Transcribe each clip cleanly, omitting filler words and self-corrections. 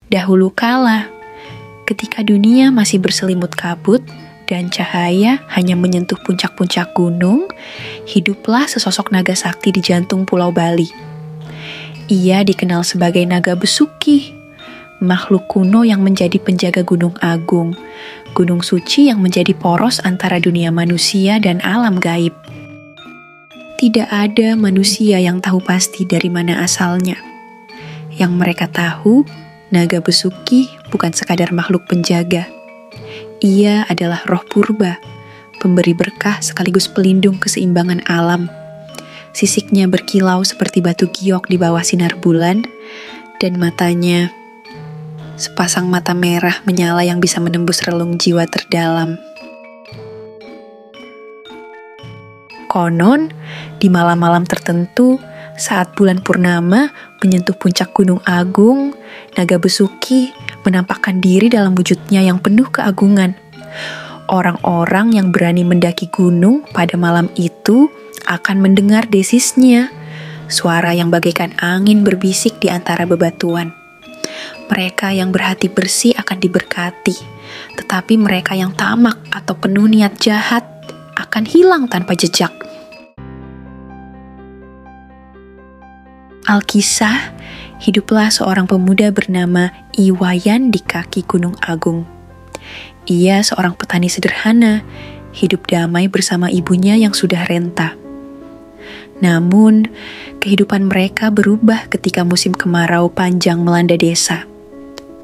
Dahulu kala, ketika dunia masih berselimut kabut dan cahaya hanya menyentuh puncak-puncak gunung, hiduplah sesosok naga sakti di jantung Pulau Bali. Ia dikenal sebagai Naga Besuki, makhluk kuno yang menjadi penjaga Gunung Agung, gunung suci yang menjadi poros antara dunia manusia dan alam gaib. Tidak ada manusia yang tahu pasti dari mana asalnya. Yang mereka tahu, Naga Besuki bukan sekadar makhluk penjaga. Ia adalah roh purba, pemberi berkah sekaligus pelindung keseimbangan alam. Sisiknya berkilau seperti batu giok di bawah sinar bulan, dan matanya sepasang mata merah menyala yang bisa menembus relung jiwa terdalam. Konon, di malam-malam tertentu, saat bulan purnama menyentuh puncak Gunung Agung, Naga Besuki menampakkan diri dalam wujudnya yang penuh keagungan. Orang-orang yang berani mendaki gunung pada malam itu akan mendengar desisnya, suara yang bagaikan angin berbisik di antara bebatuan. Mereka yang berhati bersih akan diberkati, tetapi mereka yang tamak atau penuh niat jahat akan hilang tanpa jejak. Alkisah, hiduplah seorang pemuda bernama Iwayan di kaki Gunung Agung. Ia seorang petani sederhana, hidup damai bersama ibunya yang sudah renta. Namun, kehidupan mereka berubah ketika musim kemarau panjang melanda desa.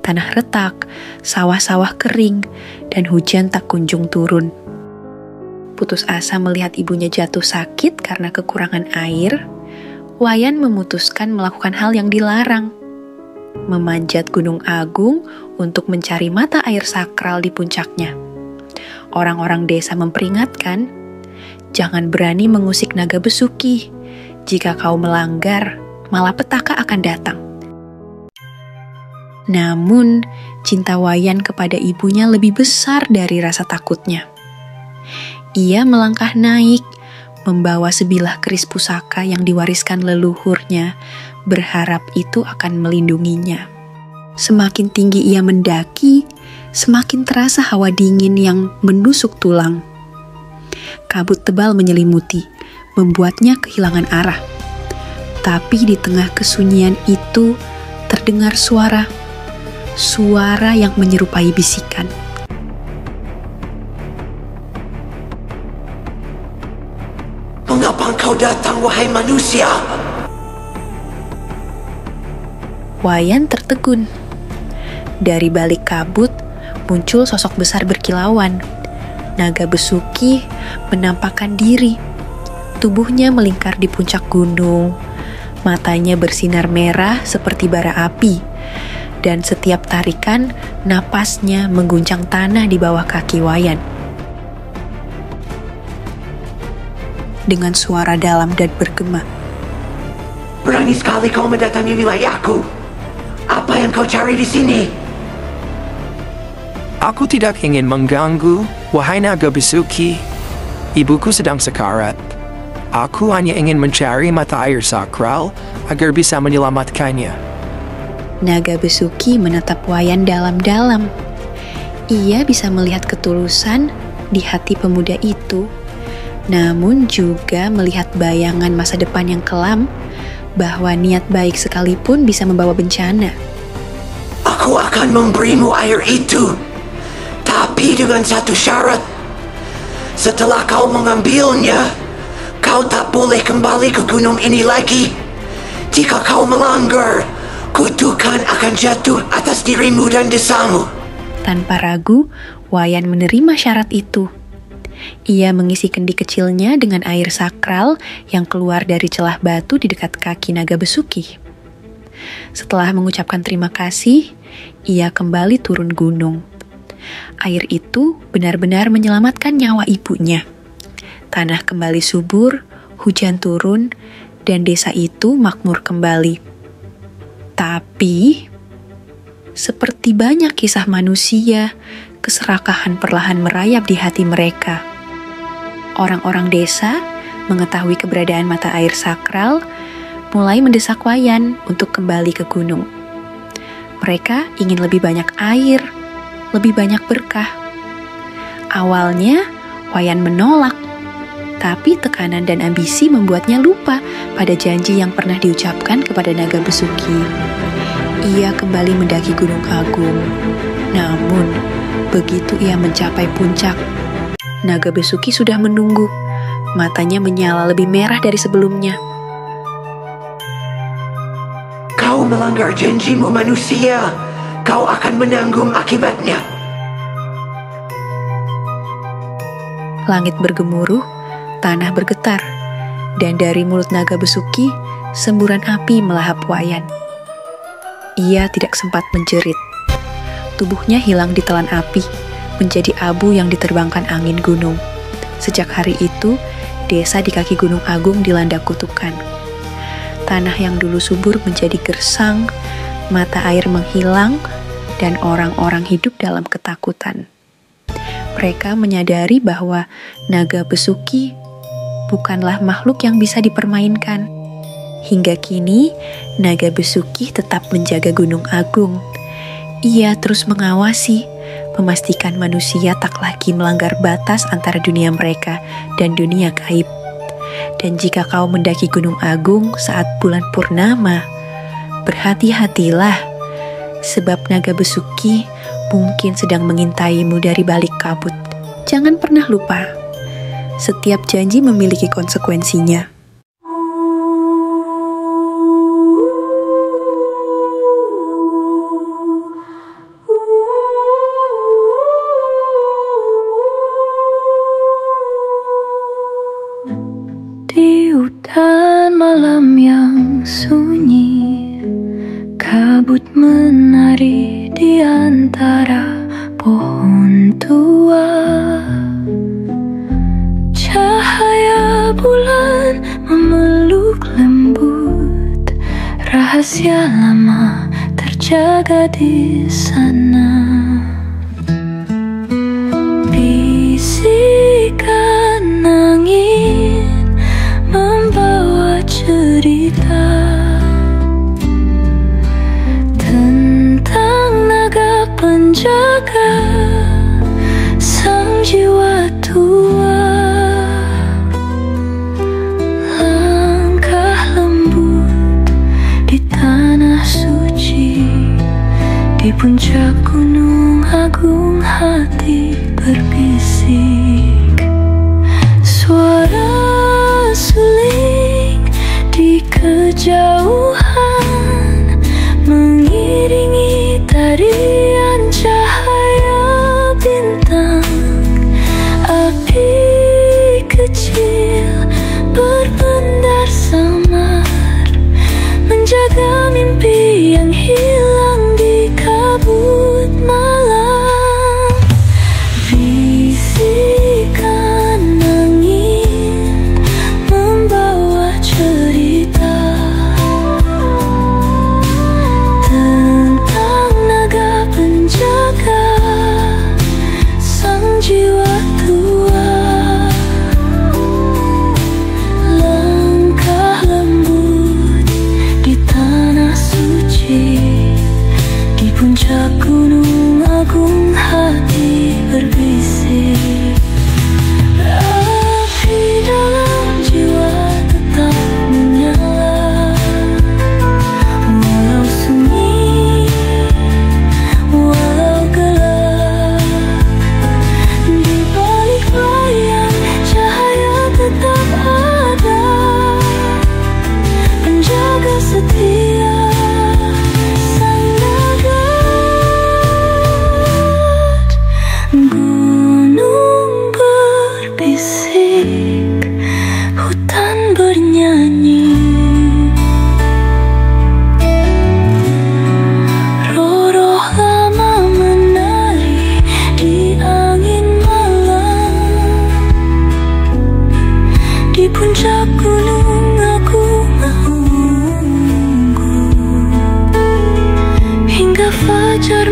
Tanah retak, sawah-sawah kering, dan hujan tak kunjung turun. Putus asa melihat ibunya jatuh sakit karena kekurangan air, Wayan memutuskan melakukan hal yang dilarang, memanjat Gunung Agung untuk mencari mata air sakral di puncaknya. Orang-orang desa memperingatkan, jangan berani mengusik Naga Besuki. Jika kau melanggar, malapetaka akan datang. Namun, cinta Wayan kepada ibunya lebih besar dari rasa takutnya. Ia melangkah naik, membawa sebilah keris pusaka yang diwariskan leluhurnya, berharap itu akan melindunginya. Semakin tinggi ia mendaki, semakin terasa hawa dingin yang menusuk tulang. Kabut tebal menyelimuti, membuatnya kehilangan arah. Tapi di tengah kesunyian itu terdengar suara yang menyerupai bisikan. Mengapa engkau datang, wahai manusia? Wayan tertegun. Dari balik kabut muncul sosok besar berkilauan. Naga Besuki menampakkan diri. Tubuhnya melingkar di puncak gunung. Matanya bersinar merah seperti bara api. Dan setiap tarikan, napasnya mengguncang tanah di bawah kaki Wayan. Dengan suara dalam dan bergema, Berani sekali kau mendatangi wilayahku. Apa yang kau cari di sini? Aku tidak ingin mengganggu, wahai Naga Besuki. Ibuku sedang sekarat. Aku hanya ingin mencari mata air sakral agar bisa menyelamatkannya. Naga Besuki menatap Wayan dalam-dalam. Ia bisa melihat ketulusan di hati pemuda itu, namun juga melihat bayangan masa depan yang kelam, bahwa niat baik sekalipun bisa membawa bencana. Aku akan memberimu air itu, tapi dengan satu syarat. Setelah kau mengambilnya, kau tak boleh kembali ke gunung ini lagi. Jika kau melanggar, kutukan akan jatuh atas dirimu dan desamu. Tanpa ragu, Wayan menerima syarat itu. Ia mengisi kendi kecilnya dengan air sakral yang keluar dari celah batu di dekat kaki Naga Besuki. Setelah mengucapkan terima kasih, ia kembali turun gunung. Air itu benar-benar menyelamatkan nyawa ibunya. Tanah kembali subur, hujan turun, dan desa itu makmur kembali. Tapi, seperti banyak kisah manusia, keserakahan perlahan merayap di hati mereka. Orang-orang desa mengetahui keberadaan mata air sakral, mulai mendesak Wayan untuk kembali ke gunung. Mereka ingin lebih banyak air, lebih banyak berkah. Awalnya, Wayan menolak, tapi tekanan dan ambisi membuatnya lupa pada janji yang pernah diucapkan kepada naga Besuki. Ia kembali mendaki Gunung Agung. Namun, begitu ia mencapai puncak, naga Besuki sudah menunggu. Matanya menyala lebih merah dari sebelumnya. Kau melanggar janjimu, manusia. Kau akan menanggung akibatnya. Langit bergemuruh, tanah bergetar, dan dari mulut naga Besuki, semburan api melahap Wayan. Ia tidak sempat menjerit. Tubuhnya hilang ditelan api, menjadi abu yang diterbangkan angin gunung. Sejak hari itu, desa di kaki Gunung Agung dilanda kutukan. Tanah yang dulu subur menjadi gersang, mata air menghilang, dan orang-orang hidup dalam ketakutan. Mereka menyadari bahwa naga Besuki bukanlah makhluk yang bisa dipermainkan. Hingga kini, naga Besuki tetap menjaga Gunung Agung. Ia terus mengawasi, memastikan manusia tak lagi melanggar batas antara dunia mereka dan dunia gaib. Dan jika kau mendaki Gunung Agung saat bulan purnama, berhati-hatilah, sebab naga Besuki mungkin sedang mengintaimu dari balik kabut. Jangan pernah lupa, setiap janji memiliki konsekuensinya. Di hutan malam yang sunyi, kabut menari di antara pohon tua. Cahaya bulan memeluk lembut, rahasia lama terjaga di sana. Bisikan angin membawa cerita tentang naga penjaga sang jiwa tua. Langkah lembut di tanah suci, di puncak Gunung Agung hati berbisik. Suara suling di kejauhan mengiringi tarian cahaya bintang. Api kecil berpendar samar, menjaga mimpi yang hilang di kabut malam. Bisikan angin membawa cerita tentang naga penjaga sang jiwa tua. Langkah lembut di tanah suci, di puncak Gunung Agung hati berbisik. Api dalam jiwa tetap menyala, walau sunyi, walau gelap. Di balik layar cahaya tetap ada, penjaga setia sang naga. Gunung berbisik, hutan bernyanyi, roh-roh lama menari di angin malam. Di puncak Gunung Agung menunggu hingga fajar